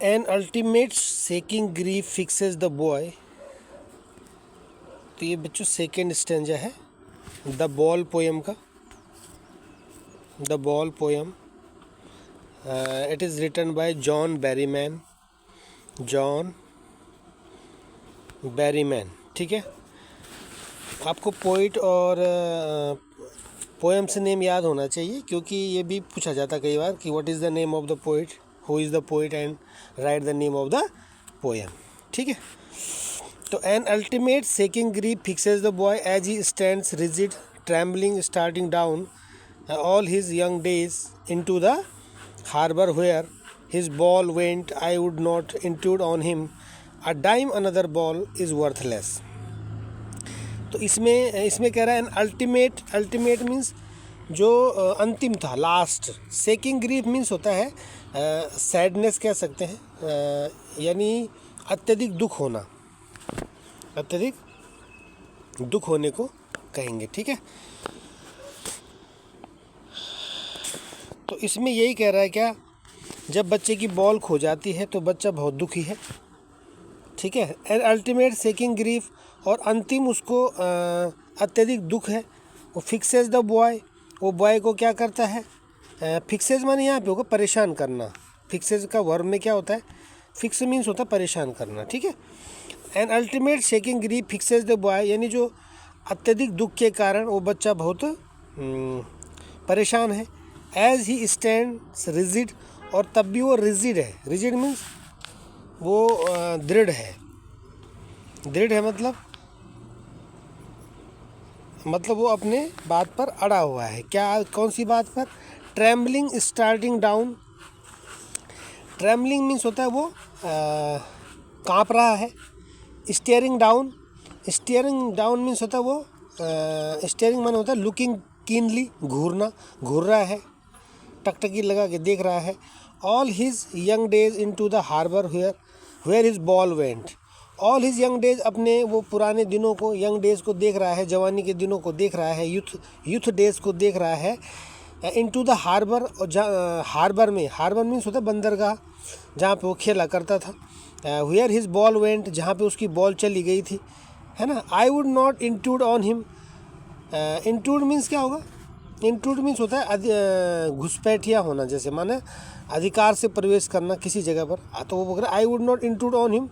N ultimate shaking grief fixes the boy. तो ये बच्चों सेकेंड स्टेंजा है द बॉल पोएम का। The ball poem it is written by John Berryman. John Berryman, ठीक है। आपको पोइट और पोएम से नेम याद होना चाहिए, क्योंकि ये भी पूछा जाता कई बार कि what is the name of the poet, who is the poet and write the name of the poem, ठीक है। तो an ultimate shaking grief fixes the boy as he stands rigid trembling starting down all his young days into the harbor where his ball went. I would not intrude on him. A dime another ball is worthless. तो इसमें कह रहा है ultimate. Ultimate means जो अंतिम था, last. सेकिंग grief means होता है सैडनेस कह सकते हैं, यानी अत्यधिक दुख होना, अत्यधिक दुख होने को कहेंगे, ठीक है। तो इसमें यही कह रहा है क्या, जब बच्चे की बॉल खो जाती है तो बच्चा बहुत दुखी है, ठीक है। एंड अल्टीमेट सेकिंग ग्रीफ, और अंतिम उसको अत्यधिक दुख है। वो फिक्सेस द बॉय, वो बॉय को क्या करता है, फिक्सेस माने यहाँ पे होगा परेशान करना। फिक्सेस का वर्ब में क्या होता है, फिक्स मीन्स होता है परेशान करना, ठीक है। And ultimate shaking grief fixes the boy, यानी जो अत्यधिक दुख के कारण वो बच्चा बहुत परेशान है। एज ही स्टैंड्स रिजिड, और तब भी वो रिजिड है। रिजिड मीन्स वो दृढ़ है। दृढ़ है मतलब वो अपने बात पर अड़ा हुआ है। क्या, कौन सी बात पर, trembling starting down. Trembling means होता है वो काँप रहा है। Steering down, steering down means होता है वो स्टीयरिंग मन होता है लुकिंग कीनली, घूरना, घूर रहा है, टकटकी लगा के देख रहा है। All his young days into the harbour where his ball went. All his young days, अपने वो पुराने दिनों को, यंग डेज को देख रहा है, जवानी के दिनों को देख रहा है, यूथ डेज को देख रहा है। इन टू द हार्बर, और हार्बर में, हार्बर मीन्स होता है बंदरगाह, जहाँ पे वो खेला करता था। वेयर हिज बॉल वेंट, जहाँ पे उसकी बॉल चली गई थी, है ना। आई would not intrude on him. Intrude means क्या होगा, इंट्रूड मीन्स होता है घुसपैठिया होना, जैसे माने अधिकार से प्रवेश करना किसी जगह पर। तो वो बोल रहा है I would not intrude on him.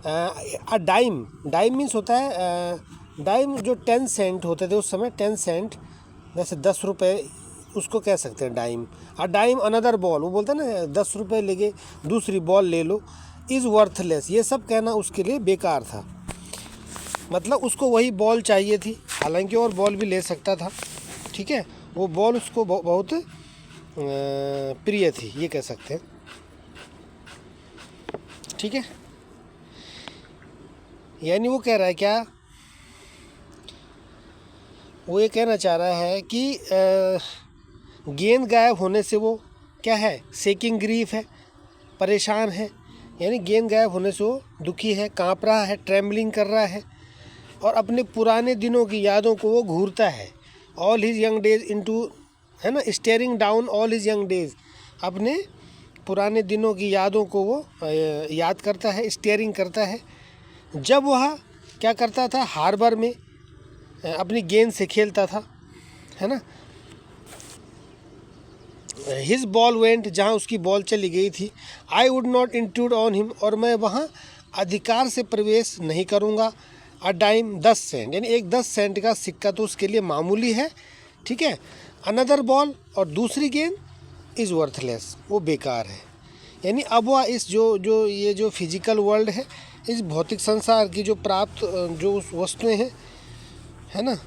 A dime, dime means होता है डाइम, जो 10 सेंट होते थे उस समय, 10 सेंट जैसे 10 रुपये, उसको कह सकते हैं dime. A dime another ball, वो बोलते हैं ना 10 रुपये लेके दूसरी बॉल ले लो। इज़ वर्थलेस, ये सब कहना उसके लिए बेकार था। मतलब उसको वही बॉल चाहिए थी, हालांकि और बॉल भी ले सकता था, ठीक है। वो बॉल उसको बहुत प्रिय थी, ये कह सकते हैं, ठीक है। यानी वो कह रहा है क्या, वो ये कहना चाह रहा है कि गेंद गायब होने से वो क्या है, सेकिंग ग्रीफ है, परेशान है। यानी गेंद गायब होने से वो दुखी है, काँप रहा है, ट्रेम्बलिंग कर रहा है, और अपने पुराने दिनों की यादों को वो घूरता है। All his young days into, है ना, steering down all his young days, अपने पुराने दिनों की यादों को वो याद करता है, स्टेयरिंग करता है। जब वह क्या करता था, हार्बर में अपनी गेंद से खेलता था, है ना। हिज बॉल वेंट, जहाँ उसकी बॉल चली गई थी। आई would not intrude on him, और मैं वहाँ अधिकार से प्रवेश नहीं करूँगा। अ डाइम 10 सेंट, यानी एक 10 सेंट का सिक्का तो उसके लिए मामूली है, ठीक है। अनदर बॉल, और दूसरी गेंद, इज़ वर्थलेस, वो बेकार है। यानी अब वह इस ये जो फिजिकल वर्ल्ड है, इस भौतिक संसार की जो प्राप्त जो वस्तुएं हैं, है ना,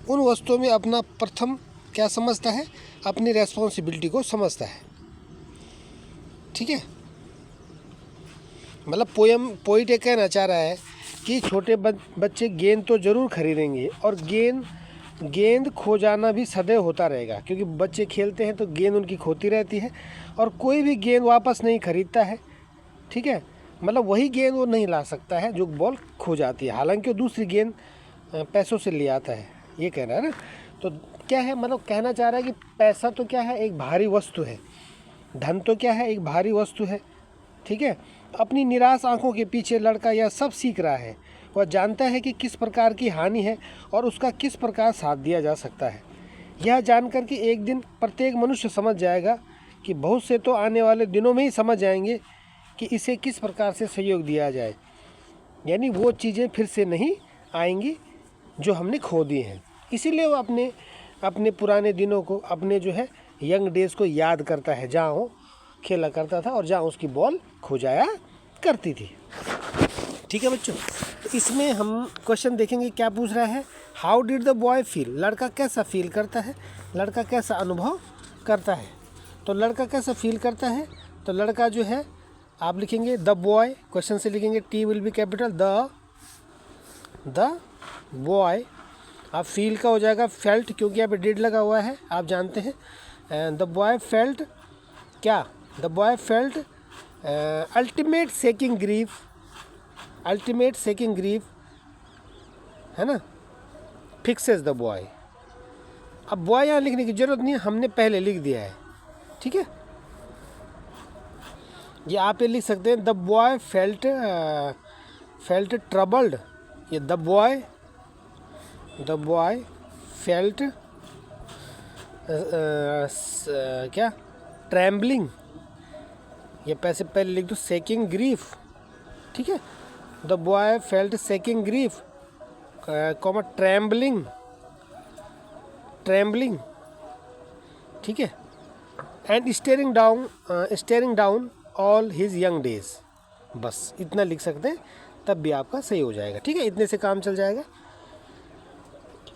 उन वस्तुओं में अपना प्रथम क्या समझता है, अपनी रेस्पॉन्सिबिलिटी को समझता है, ठीक है। मतलब पोइट ये कहना चाह रहा है कि छोटे बच्चे गेंद तो ज़रूर खरीदेंगे, और गेंद खो जाना भी सदैव होता रहेगा, क्योंकि बच्चे खेलते हैं तो गेंद उनकी खोती रहती है, और कोई भी गेंद वापस नहीं खरीदता है, ठीक है। मतलब वही गेंद वो नहीं ला सकता है जो बॉल खो जाती है, हालांकि वो दूसरी गेंद पैसों से ले आता है, ये कह रहा है ना। तो क्या है, मतलब कहना चाह रहा है कि पैसा तो क्या है, एक भारी वस्तु है। धन तो क्या है, एक भारी वस्तु है, ठीक है। अपनी निराश आंखों के पीछे लड़का यह सब सीख रहा है। वह जानता है कि किस प्रकार की हानि है और उसका किस प्रकार साथ दिया जा सकता है। यह जानकर कि एक दिन प्रत्येक मनुष्य समझ जाएगा कि बहुत से तो आने वाले दिनों में ही समझ जाएंगे कि इसे किस प्रकार से सहयोग दिया जाए। यानी वो चीज़ें फिर से नहीं आएंगी जो हमने खो दी हैं। इसीलिए वो अपने पुराने दिनों को, अपने जो है यंग डेज़ को याद करता है, जहाँ वो खेला करता था और जहाँ उसकी बॉल खो जाया करती थी। ठीक है बच्चों, तो इसमें हम क्वेश्चन देखेंगे क्या पूछ रहा है। How did the boy feel, लड़का कैसा फील करता है, लड़का कैसा अनुभव करता है। तो लड़का कैसा फील करता है, तो लड़का जो है आप लिखेंगे द बॉय, क्वेश्चन से लिखेंगे T will be capital, the boy. आप फील का हो जाएगा फेल्ट, क्योंकि यहाँ पे डिड लगा हुआ है, आप जानते हैं। द बॉय फेल्ट क्या, the boy felt ultimate shaking grief, ultimate shaking grief है ना, फिक्सेस द बॉय। अब बॉय यहाँ लिखने की जरूरत नहीं है, हमने पहले लिख दिया है। ठीक है, ये आप ये लिख सकते हैं द बॉय फेल्ट ट्रबल्ड, ये द बॉय फेल्ट क्या ट्रैम्बलिंग, ये पैसे पहले लिख दो सेकिंग ग्रीफ। ठीक है, the boy felt shaking grief comma trembling, ठीक है, and staring down all his young days. बस इतना लिख सकते हैं, तब भी आपका सही हो जाएगा। ठीक है, इतने से काम चल जाएगा।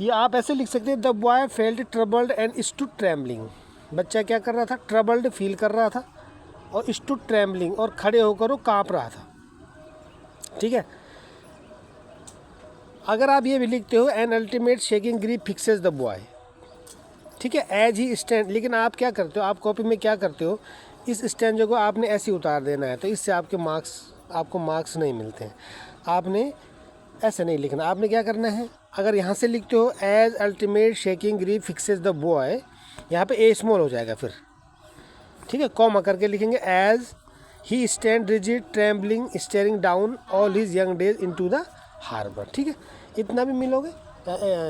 ये आप ऐसे लिख सकते हैं the boy felt troubled and stood trembling. बच्चा क्या कर रहा था, ट्रबल्ड फील कर रहा था, और स्टूड ट्रैम्बलिंग और खड़े होकर वो काँप रहा था। ठीक है, अगर आप ये भी लिखते हो an ultimate shaking grief fixes the boy, ठीक है, एज ही स्टैंड। लेकिन आप क्या करते हो, आप कॉपी में क्या करते हो, इस स्टैंजो को आपने ऐसे उतार देना है, तो इससे आपको मार्क्स नहीं मिलते हैं। आपने ऐसे नहीं लिखना, आपने क्या करना है, अगर यहाँ से लिखते हो as ultimate shaking grief fixes the boy, यहाँ पे ए स्मॉल हो जाएगा फिर। ठीक है, कॉमा करके लिखेंगे as he stand rigid trembling staring down all his young days into the harbour. ठीक है, इतना भी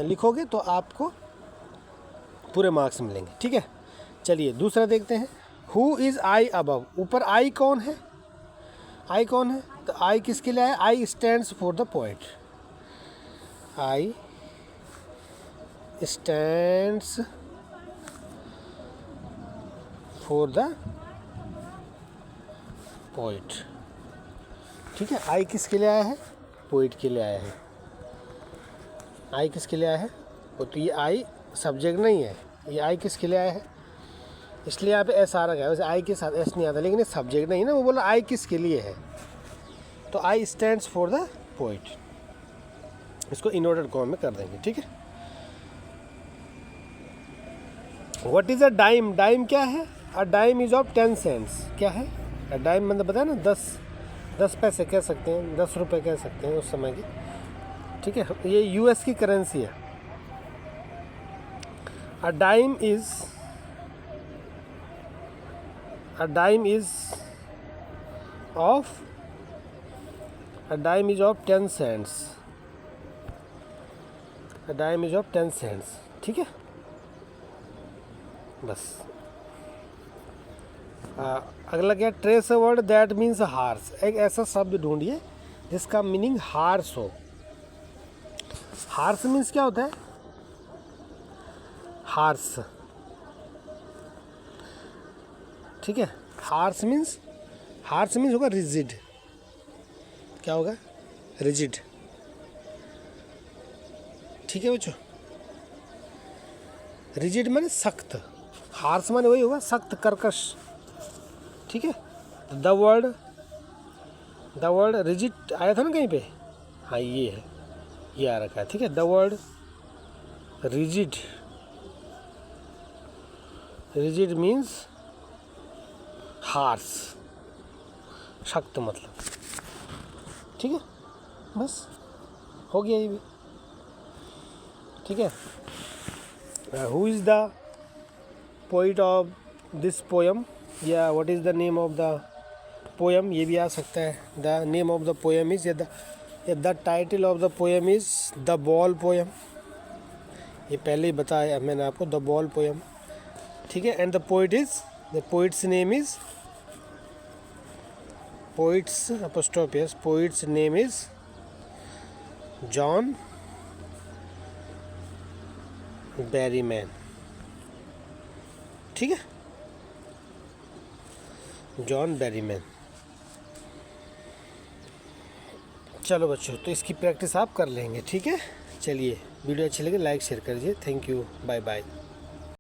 लिखोगे तो आपको पूरे मार्क्स मिलेंगे। ठीक है, चलिए दूसरा देखते हैं। हु इज़ आई अबव, ऊपर आई कौन है, तो आई किसके लिए है, आई stands for the poet, I stands for the poet. ठीक है, आई किसके लिए आया है, पोएट के लिए आया है। आई किसके लिए आया है, तो ये आई सब्जेक्ट नहीं है, ये आई किसके लिए आया है, इसलिए यहाँ पे एस आ रहा है। वैसे आई के साथ एस नहीं आता, लेकिन ये सब्जेक्ट नहीं ना, वो बोला आई किसके लिए है, तो I stands for the poet. इसको इनवर्टेड कॉमा में कर देंगे। ठीक है, what is a dime, dime क्या है, a dime is of 10 cents. क्या है, अ डाइम मतलब बताया ना, 10 पैसे कह सकते हैं, 10 रुपये कह सकते हैं उस समय की। ठीक है, ये यूएस की करेंसी है। A dime is of 10 cents, a dime is of 10 cents. ठीक है, बस। अगला क्या, trace a word that means harsh. एक ऐसा शब्द ढूंढिए जिसका मीनिंग हार्स हो। हार्स मीन्स क्या होता है, हार्स। ठीक है, हार्स मीन्स होगा रिजिड। क्या होगा, रिजिड। ठीक है बच्चों, रिजिड माने सख्त, हार्स माने वही होगा सख्त, कर्कश। ठीक है, द वर्ड रिजिड आया था ना कहीं पे, हाँ ये है, ये आ रखा है। ठीक है, the word rigid means harsh, सख्त मतलब। ठीक है, बस हो गया ये भी। ठीक है, who is the poet of this poem, या what is the name of the poem ये भी आ सकता है। The name of the poem is the title of the poem is the ball poem, ये पहले ही बताया मैंने आपको, द बॉल पोएम, ठीक है। And the poets name is poets name is John Berryman, ठीक है, जॉन बैरीमैन। चलो बच्चों, तो इसकी प्रैक्टिस आप कर लेंगे, ठीक है। चलिए, वीडियो अच्छी लगे लाइक शेयर कर दीजिए। Thank you, bye bye.